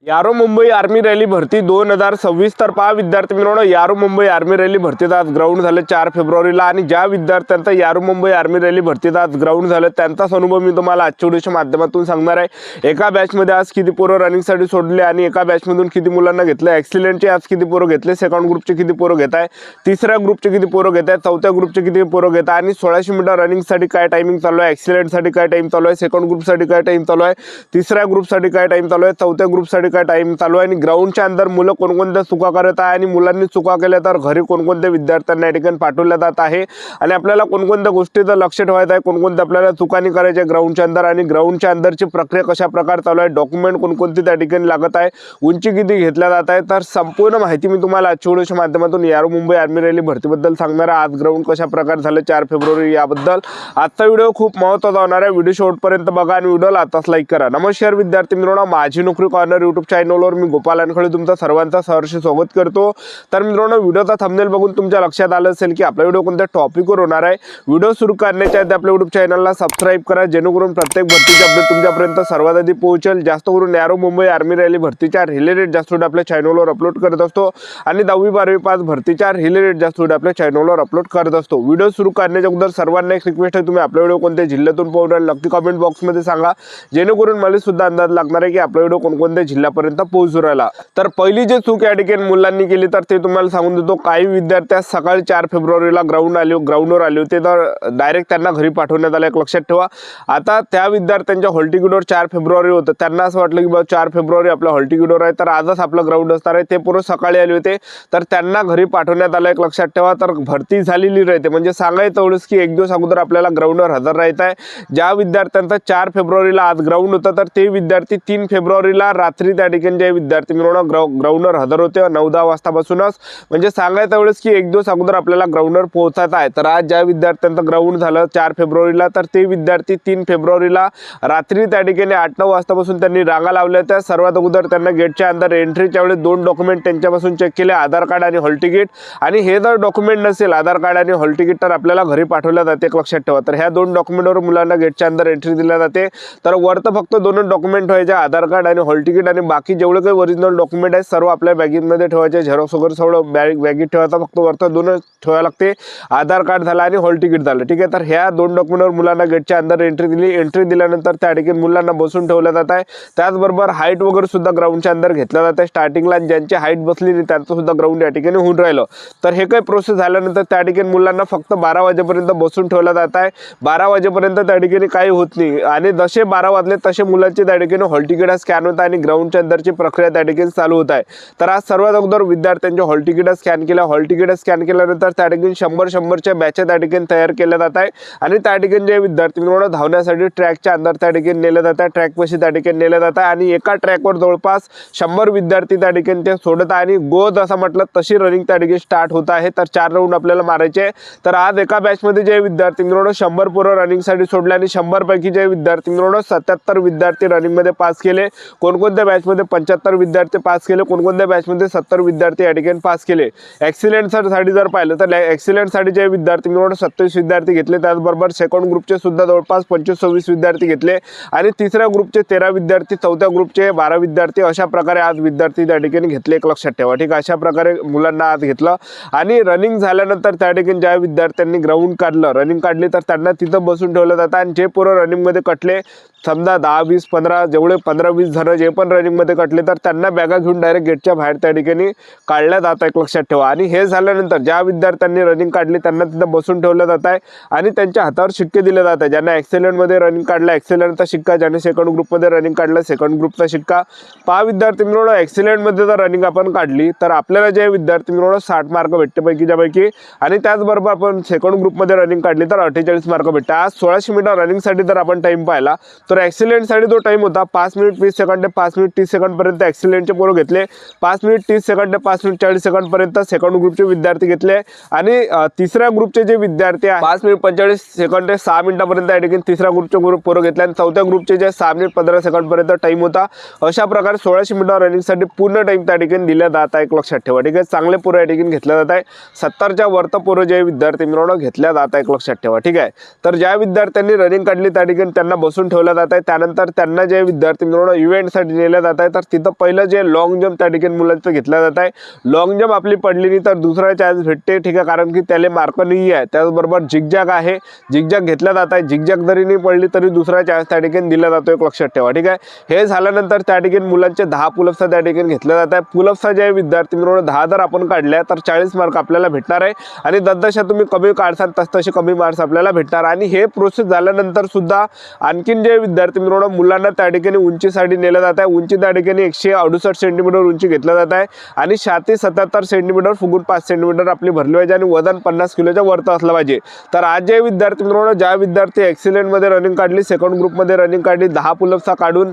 यारो Mumbai army rally भरती 2026 तर पहा विद्यार्थी मित्रांनो, यारो मुंबई आर्मी रॅली भरतीत आज ग्राउंड झालं 4 फेब्रुवारीला आणि ज्या विद्यार्थ्यांचा यारो मुंबई आर्मी रॅली भरतीत आज ग्राउंड झालं त्यांचाच अनुभव मी तुम्हाला आजच्या व्हिडिओच्या माध्यमातून सांगणार आहे। एका बॅचमध्ये आज किती पोरं रनिंगसाठी सोडले आणि एका बॅचमधून किती मुलांना घेतलं, ॲक्सिलेंटचे आज किती पोरं घेतले, सेकंड ग्रुपचे किती पोरं घेत आहे, तिसऱ्या ग्रुपचे किती पोरं घेत आहे, चौथ्या ग्रुपचे किती पोरं घेत आहे आणि 1600 मीटर रनिंगसाठी काय टायमिंग चालू आहे, ॲक्सिलेंटसाठी काय टाइम चालू आहे, सेकंड ग्रुपसाठी काय टाइम चालू आहे, तिसऱ्या ग्रुपसाठी काय टाइम चालू आहे, चौथ्या ग्रुपसाठी काय टाइम चालू आहे आणि ग्राउंडच्या अंदर मुलं कोणकोणत्या चुका करत आहे आणि मुलांनी चुका केल्या तर घरी कोणकोणत्या विद्यार्थ्यांना या ठिकाणी पाठवल्या जात आहे आणि आपल्याला कोणकोणत्या गोष्टीचं लक्ष ठेवायचं आहे, कोणकोणत्या आपल्याला चुका नाही करायच्या ग्राउंडच्या अंदर आणि ग्राउंडच्या अंदरची प्रक्रिया कशा प्रकारे चालू आहे, डॉक्युमेंट कोणकोणती त्या ठिकाणी लागत आहे, उंची किती घेतल्या जात आहे, तर संपूर्ण माहिती मी तुम्हाला आजच्या व्हिडिओच्या माध्यमातून यारो मुंबई आर्मी रॅली भरतीबद्दल सांगणार आहे। आज ग्राउंड कशा प्रकारे झालं 4 फेब्रुवारी याबद्दल आजचा व्हिडिओ खूप महत्त्वाचा होणार आहे। व्हिडिओ शेवटपर्यंत बघा आणि व्हिडिओला आताच लाईक करा। नमस्कार विद्यार्थी मित्रांनो, माझी नोकरी कॉर्नर यूट्यूब चॅनलवर मी गोपाल अनखळे तुमचं सर्वांचं सहर्ष स्वागत करतो। तर मित्रांनो, व्हिडिओचा थंबनेल बघून तुमच्या लक्षात आलं असेल की आपला व्हिडिओ कोणत्या टॉपिकवर होणार आहे। व्हिडिओ सुरू करण्याच्या आधी आपल्या यूट्यूब चॅनलला सबस्क्राइब करा जेणेकरून प्रत्येक भरतीचे अपडेट तुमच्यापर्यंत सर्वात आधी पोहोचेल। जास्त करून यारो मुंबई आर्मी रॅली भरतीच्या रिलेटेड जास्त व्हिडिओ आपल्या चॅनलवर अपलोड करत असतो आणि 10वी 12वी पास भरतीच्या रिलेटेड जास्त व्हिडिओ आपल्या चॅनलवर अपलोड करत असतो। व्हिडिओ सुरू करण्याच्या अगोदर सर्वांना एक रिक्वेस्ट आहे, तुम्ही आपला व्हिडिओ कोणत्या जिल्ह्यातून पाहून नक्की कमेंट बॉक्समध्ये सांगा जेणेकरून मला सुद्धा अंदाज लागणार आहे की आपला व्हिडिओ कोणकोणत्या जिल्ह्यापर्यंत पोहोचू राहिला। तर पहिली जे चूक या ठिकाणी मुलांनी केली तर ते तुम्हाला सांगून देतो। काही विद्यार्थी सकाळी 4 फेब्रुवारीला ग्राउंडवर आले होते तर डायरेक्ट त्यांना घरी पाठवण्यात आलं। एक लक्षात ठेवा, आता त्या विद्यार्थ्यांच्या हॉल तिकीटवर 4 फेब्रुवारी होतं, त्यांना असं वाटलं की बाबा 4 फेब्रुवारी आपला हॉल तिकीटवर आहे तर आजच आपलं ग्राउंड असणार आहे, ते पूर्व सकाळी आले होते तर त्यांना घरी पाठवण्यात आलं। एक लक्षात ठेवा, तर भरती झालेली राहते म्हणजे सांगायचं एवढंच की एक दिवस अगोदर आपल्याला ग्राउंडवर हजर राहायचं आहे। ज्या विद्यार्थ्यांचा 4 फेब्रुवारीला आज ग्राउंड होतं तर ते विद्यार्थी 3 फेब्रुवारीला रात्री त्या ठिकाणी जे विद्यार्थी मिळवणं ग्राउंडवर हजर होते 9-10 वाजतापासूनच, म्हणजे सांगायचं एवढंच की एक दिवस अगोदर आपल्याला ग्राउंडवर पोहोचायचं आहे। तर आज ज्या विद्यार्थ्यांचं ग्राउंड झालं 4 फेब्रुवारीला तर ते विद्यार्थी 3 फेब्रुवारीला रात्री त्या ठिकाणी 8-9 वाजतापासून त्यांनी रांगा लावल्या त्या सर्वात अगोदर त्यांना गेटच्या अंदर एंट्रीच्या वेळेस 2 डॉक्युमेंट त्यांच्यापासून चेक केले, आधार कार्ड आणि हॉल तिकीट, आणि हे जर डॉक्युमेंट नसेल आधार कार्ड आणि हॉल तिकीट तर आपल्याला घरी पाठवल्या जाते। एक लक्षात ठेवा, तर ह्या 2 डॉक्युमेंटवर मुलांना गेटच्या अंदर एंट्री दिल्या जाते। तर वरतं फक्त 2 डॉक्युमेंट ठेवायचे, आधार कार्ड आणि हॉल तिकीट, आणि बाकी जेवढे काही ओरिजिनल डॉक्युमेंट आहेत सर्व आपल्या बॅगेमध्ये ठेवायचे, झेरॉक्स वगैरे सगळं बॅगेत ठेवायचं, फक्त वरतं 2 ठेवायला लागते, आधार कार्ड झालं आणि हॉल तिकीट झालं, ठीक आहे। तर ह्या 2 डॉक्युमेंटवर मुलांना गेटच्या अंदर एंट्री दिली। एंट्री दिल्यानंतर त्या ठिकाणी मुलांना बसून ठेवलं जात आहे। त्याचबरोबर हाईट वगैरे सुद्धा ग्राउंडच्या अंदर घेतलं जात आहे स्टार्टिंगला, ज्यांची हाईट बसली नाही त्यांचं सुद्धा ग्राउंड या ठिकाणी होऊन राहिलं। तर हे काही प्रोसेस झाल्यानंतर त्या ठिकाणी मुलांना फक्त 12 वाजेपर्यंत बसून ठेवलं जात आहे। 12 वाजेपर्यंत त्या ठिकाणी काही होत नाही आणि जसे 12 वाजले तसे मुलांचे त्या ठिकाणी हॉल तिकीट स्कॅन होत आहे आणि ग्राउंडच्या अंदरची प्रक्रिया त्या ठिकाणी चालू होत आहे। तर आज सर्वात अगोदर विद्यार्थ्यांचे हॉल तिकीट स्कॅन केल्या, हॉल तिकीट स्कॅन केल्यानंतर त्या ठिकाणी 100-100च्या बॅच त्या ठिकाणी तयार केल्या जात आहे आणि त्या ठिकाणी जे विद्यार्थी मित्रांनो धावण्यासाठी ट्रॅकच्या अंदर त्या ठिकाणी नेले जात आहे, ट्रॅकपाशी त्या ठिकाणी नेले जात आहे आणि एका ट्रॅकवर जवळपास 100 विद्यार्थी त्या ठिकाणी ते सोडत आहे आणि गोद असं म्हटलं तशी रनिंग त्या ठिकाणी स्टार्ट होत आहे। तर 4 राऊंड आपल्याला मारायचे। तर आज एका बॅचमध्ये जे विद्यार्थी मित्रांनो 100 पोरं रनिंगसाठी सोडले आणि 100 पैकी जे विद्यार्थी मित्रांनो 77 विद्यार्थी रनिंगमध्ये पास केले। कोणकोणत्या बॅचमध्ये 75 विद्यार्थी पास केले, कोणकोणत्या बॅचमध्ये 70 विद्यार्थी या ठिकाणी पास केले। ॲक्सिलेंटसाठी जर पाहिलं तर ॲक्सिलेंटसाठी जे विद्यार्थी मित्रांनो 27 विद्यार्थी घेतले, त्याचबरोबर सेकंड ग्रुपचे सुद्धा जवळपास 25-26 विद्यार्थी घेतले आणि तिसऱ्या ग्रुपचे 13 विद्यार्थी, चौथ्या ग्रुपचे 12 विद्यार्थी, अशा प्रकारे आज विद्यार्थी त्या ठिकाणी घेतले। एक लक्षात ठेवा, ठीक आहे। अशा प्रकारे मुलांना आज घेतलं आणि रनिंग झाल्यानंतर त्या ठिकाणी ज्या विद्यार्थ्यांनी ग्राउंड काढलं, रनिंग काढली तर त्यांना तिथं बसून ठेवलं जातं आणि जे पोरं रनिंगमध्ये कटले समजा 10, 20, 15 जेवढे 15-20 जण जे पण रनिंगमध्ये कटले तर त्यांना बॅगा घेऊन डायरेक्ट गेटच्या बाहेर त्या ठिकाणी काढल्या जात आहे। एक लक्षात ठेवा, आणि हे झाल्यानंतर ज्या विद्यार्थ्यांनी रनिंग काढली त्यांना तिथं बसून ठेवलं जात आहे आणि त्यांच्या हातावर शिक्के दिले जात आहे। ज्यांना ॲक्सिलेंटमध्ये रनिंग काढलं ॲक्सिलेंटचा शिक्का, ज्याने सेकंड ग्रुपमध्ये रनिंग काढलं सेकंड ग्रुपचा शिक्का। 5 विद्यार्थी मिळवणं ॲक्सिलेंटमध्ये जर रनिंग आपण काढली तर आपल्याला जे विद्यार्थी मिळवणं 60 मार्क भेटते पैकी आणि त्याचबरोबर आपण सेकंड ग्रुपमध्ये रनिंग काढली तर 48 मार्क भेटते। आज 1600 मीटर रनिंगसाठी जर आपण टाइम पाहिला तर ॲक्सिलेंटसाठी जो टाइम होता 5 मिनिट 20 सेकंड ते 5 मिनिट 30 सेकंडपर्यंत ॲक्सिलेंटचे पोरं घेतले, 5 मिनिट 30 सेकंड ते 5 मिनिट 40 सेकंडपर्यंत सेकंड ग्रुपचे विद्यार्थी घेतले आणि तिसऱ्या ग्रुपचे जे विद्यार्थी आहे 5 मिनिट 45 सेकंड ते 6 मिनिटापर्यंत या ठिकाणी तिसऱ्या ग्रुपचे पोरं घेतले आणि चौथ्या ग्रुपचे जे 6 मिनिट 15 सेकंडपर्यंत टाइम होता। अशा प्रकारे 1600 मीटर रनिंगसाठी पूर्ण टाइम त्या ठिकाणी दिला जात आहे। एक लक्षात ठेवा, ठीक आहे। चांगले पोरं या ठिकाणी घेतल्या जात आहे, 70च्या वरतं पोरं जे विद्यार्थी मिळवणं घेतल्या जात आहे। एक लक्षात ठेवा, ठीक आहे। तर ज्या विद्यार्थ्यांनी रनिंग काढली त्या ठिकाणी त्यांना बसून ठेवलं जात आहे। त्यानंतर त्यांना जे विद्यार्थी मिळवणं इव्हेंटसाठी नेले जात आहे, तर तिथं पहिलं जे लॉंग जंप त्या ठिकाणी मुलांचं घेतलं जात आहे. लॉंग जंप आपली पडली नाही तर दुसरा चान्स भेटते, ठीक आहे, कारण की त्याला मार्क नाही आहे. त्याचबरोबर झिगझॅग आहे, झिगझॅग घेतला जात आहे. झिगझॅग जरी नाही पडली तरी दुसरा चान्स त्या ठिकाणी दिला जातो, एक लक्षात ठेवा, ठीक आहे. हे झाल्यानंतर त्या ठिकाणी मुलांचे 10 पुलअप्सचा त्या ठिकाणी घेतला जात आहे. पुलअप्सचा जे विद्यार्थी मित्रांनो 10 जर आपण काढल्या तर 40 मार्क आपल्याला भेटणार आहे आणि जसजशा तुम्ही कमी काढसाल तसतसे कमी मार्क्स आपल्याला भेटणार. आणि हे प्रोसेस झाल्यानंतर सुद्धा आणखीन जे विद्यार्थी मित्रांनो मुलांना त्या ठिकाणी उंचीसाठी नेलं जात आहे. उंची त्या ठिकाणी 168 सेंटीमीटर उंची घेतलं जात आहे आणि 77 सेंटीमीटर फुगून 5 सेंटीमीटर आपली भरली पाहिजे आणि वजन 50 किलोच्या वरती असलं पाहिजे. तर आज जे विद्यार्थी मित्रांनो ज्या विद्यार्थी एक्सिलेंटमध्ये रनिंग काढली, सेकंड ग्रुपमध्ये रनिंग काढली, 10 पुलअप्सचा काढून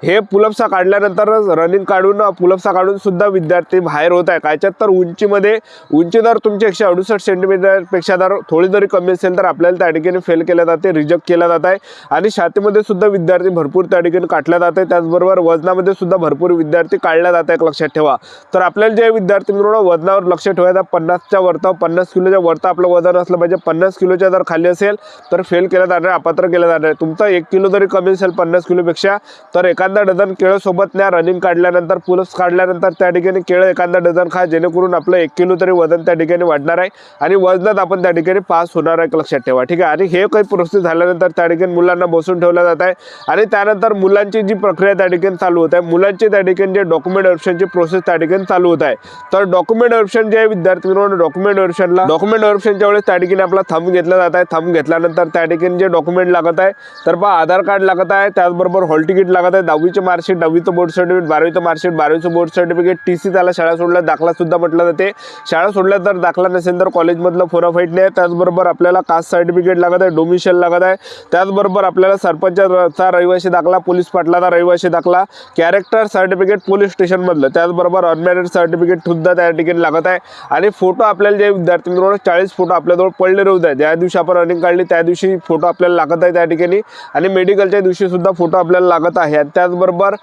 हे पुलअप्सचा काढल्यानंतर रनिंग काढून पुलअप्सचा काढून सुद्धा विद्यार्थी बाहेर होत आहे. कायच्यात तर उंची जर तुमची 168 सेंटीमीटरपेक्षा जर थोडी जरी कमी असेल तर आपल्याला त्या ठिकाणी फेल केलं जाते, रिजेक्ट केलं जात आहे. आणि छातीमध्ये सुद्धा विद्यार्थी भरपूर त्या ठिकाणी काढल्या जाते. त्याचबरोबर वजनामध्ये सुद्धा भरपूर विद्यार्थी काढल्या जात आहेत, लक्षात ठेवा. तर आपल्याला जे विद्यार्थी मित्रांनो वजनावर लक्ष ठेवायचं, 50च्या वरतं 50 किलोच्या वरतं आपलं वजन असलं पाहिजे. 50 किलोच्या जर खाली असेल तर फेल केलं जाणार, अपात्र केलं जाणार. तुमचं 1 किलो जरी कमी असेल 50 किलोपेक्षा तर एखादा डझन केळं सोबत न्या. रनिंग काढल्यानंतर पुलअप्स काढल्यानंतर त्या ठिकाणी केळं एखादा डझन खा, जेणेकरून आपलं 1 किलो तरी वजन त्या ठिकाणी वाढणार आहे आणि वजनात आपण त्या ठिकाणी पास होणार आहे, लक्षात ठेवा, ठीक आहे. आणि हे काही प्रोसेस झाल्यानंतर त्या ठिकाणी मुलांना बसून ठेवलं जात आहे आणि त्यानंतर मुलांची जी प्रक्रिया त्या ठिकाणी चालू होत आहे, मुलांची त्या ठिकाणी जे डॉक्युमेंट व्हेरिफिकेशनची प्रोसेस त्या ठिकाणी चालू होत आहे. तर डॉक्युमेंट व्हेरिफिकेशन जे विद्यार्थी मित्रांनो डॉक्युमेंट व्हेरिफिकेशनच्या वेळेस त्या ठिकाणी आपला थंब घेतला जात आहे. थंब घेतल्यानंतर त्या ठिकाणी जे डॉक्युमेंट लागत आहे तर आधार कार्ड लागत आहे, त्याचबरोबर हॉल तिकीट लागत आहे, 10वीचे मार्कशीट, 10वीचं बोर्ड सर्टिफिकेट, 12वीचं मार्कशीट, 12वीचं बोर्ड सर्टिफिकेट, TC, त्याला शाळा सोडल्या दाखला सुद्धा म्हटलं जाते. शाळा सोडल्या तर दाखला नसेल तर कॉलेजमधलं फोनाफाईट नाही. त्याचबरोबर आपल्याला कास्ट सर्टिफिकेट लागत आहे, डोमिशियल लागत आहे. त्याचबरोबर आपल्याला सरपंचाचा रहिवासी दाखला, पोलीस पाटलाचा रहिवासी दाखला, कॅरेक्टर सर्टिफिकेट पोलीस स्टेशनमधलं, त्याचबरोबर अनमॅरिड सर्टिफिकेट सुद्धा त्या ठिकाणी लागत आहे. आणि फोटो आपल्याला जे विद्यार्थी मित्रांनो 40 फोटो आपल्याजवळ पडले राहू द्या. ज्या दिवशी आपण रनिंग काढली त्या दिवशी फोटो आपल्याला लागत आहे त्या ठिकाणी आणि मेडिकलच्या दिवशी सुद्धा फोटो आपल्याला लागत आहे. त्याचबरोबर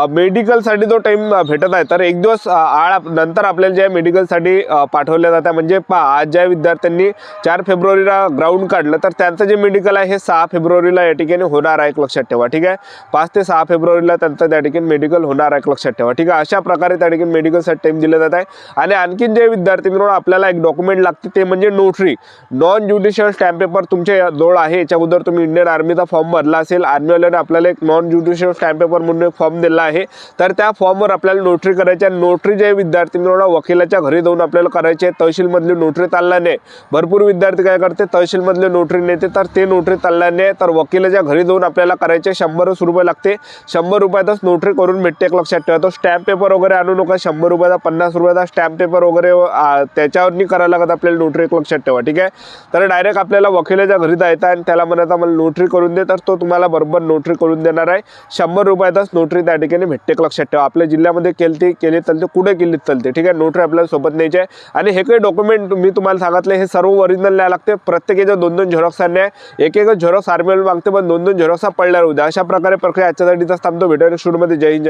मेडिकलसाठी जो टाईम भेटत आहे तर एक दिवस नंतर आपल्याला ज्या मेडिकलसाठी पाठवल्या जातात. म्हणजे आज ज्या विद्यार्थ्यांनी 4 फेब्रुवारीला ग्राउंड काढलं तर त्यांचं जे मेडिकल आहे हे 6 फेब्रुवारीला या ठिकाणी होणार आहे, लक्षात ठेवा, ठीक आहे. 5 ते 6 फेब्रुवारीला त्यांचं त्या ठिकाणी मेडिकल होणार आहे, लक्षात ठेवा, ठीक आहे. अशा प्रकारे त्या ठिकाणी मेडिकलसाठी टाईम दिला जात आहे. आणि आणखीन जे विद्यार्थी मित्रांनो आपल्याला एक डॉक्युमेंट लागते ते म्हणजे notary, non judicial stamp paper तुमच्या जवळ आहे. याच्या अगोदर तुम्ही इंडियन आर्मीचा फॉर्म भरला असेल, आर्मीवाल्याने आपल्याला एक नॉन ज्युडिशियल स्टॅम्प पेपर म्हणून एक फॉर्म दिला आहे. तर त्या फॉर्मवर आपल्याला नोटरी करायची आहे. नोटरी जे विद्यार्थी मित्रांनो वकिलाच्या घरी जाऊन आपल्याला करायची आहे. तहसीलमधली नोटरी चालल्याने भरपूर विद्यार्थी काय करते, तहसीलमधले नोटरी नेते, तर ते नोटरी चालल्याने तर वकिलाच्या घरी जाऊन आपल्याला करायचे. 100 रुपये लागते, 100 रुपयातच नोटरी करून भेटते, लक्षात ठेवा. तो स्टॅम्प पेपर वगैरे आणू नका, 100 रुपयाचा 50 रुपयाचा स्टॅम्प पेपर वगैरे त्याच्यावर नाही करायला लागत आपल्याला नोटरी, लक्षात ठेवा, ठीक आहे. तर डायरेक्ट आपल्याला वकिलाच्या घरी जायचं आणि त्याला म्हणायचं मला नोटरी करून दे, तर तो तुम्हाला बरोबर नोटरी करून देणार आहे. 100 रुपयातच नोटरी त्या ठिकाणी भेटते, लक्षात ठेवा. आपल्या जिल्ह्यामध्ये केली चालते, कुठे केली चालते, ठीक आहे. नोटरी आपल्याला सोबत न्यायची आहे. आणि हे काही डॉक्युमेंट मी तुम्हाला सांगितले हे सर्व ओरिजिनल न्याय लागते. प्रत्येकाच्या 2-2 झेरॉक्स न्याय, एक झेरॉक्स आर्मीला मागते पण 2-2 झेरॉक्स पडल्यावर उद्या. अशा प्रकारे प्रक्रिया आजच्यासाठीच थांबतो. भेटूया नेक्स्ट व्हिडिओमध्ये. जय हिंद, जय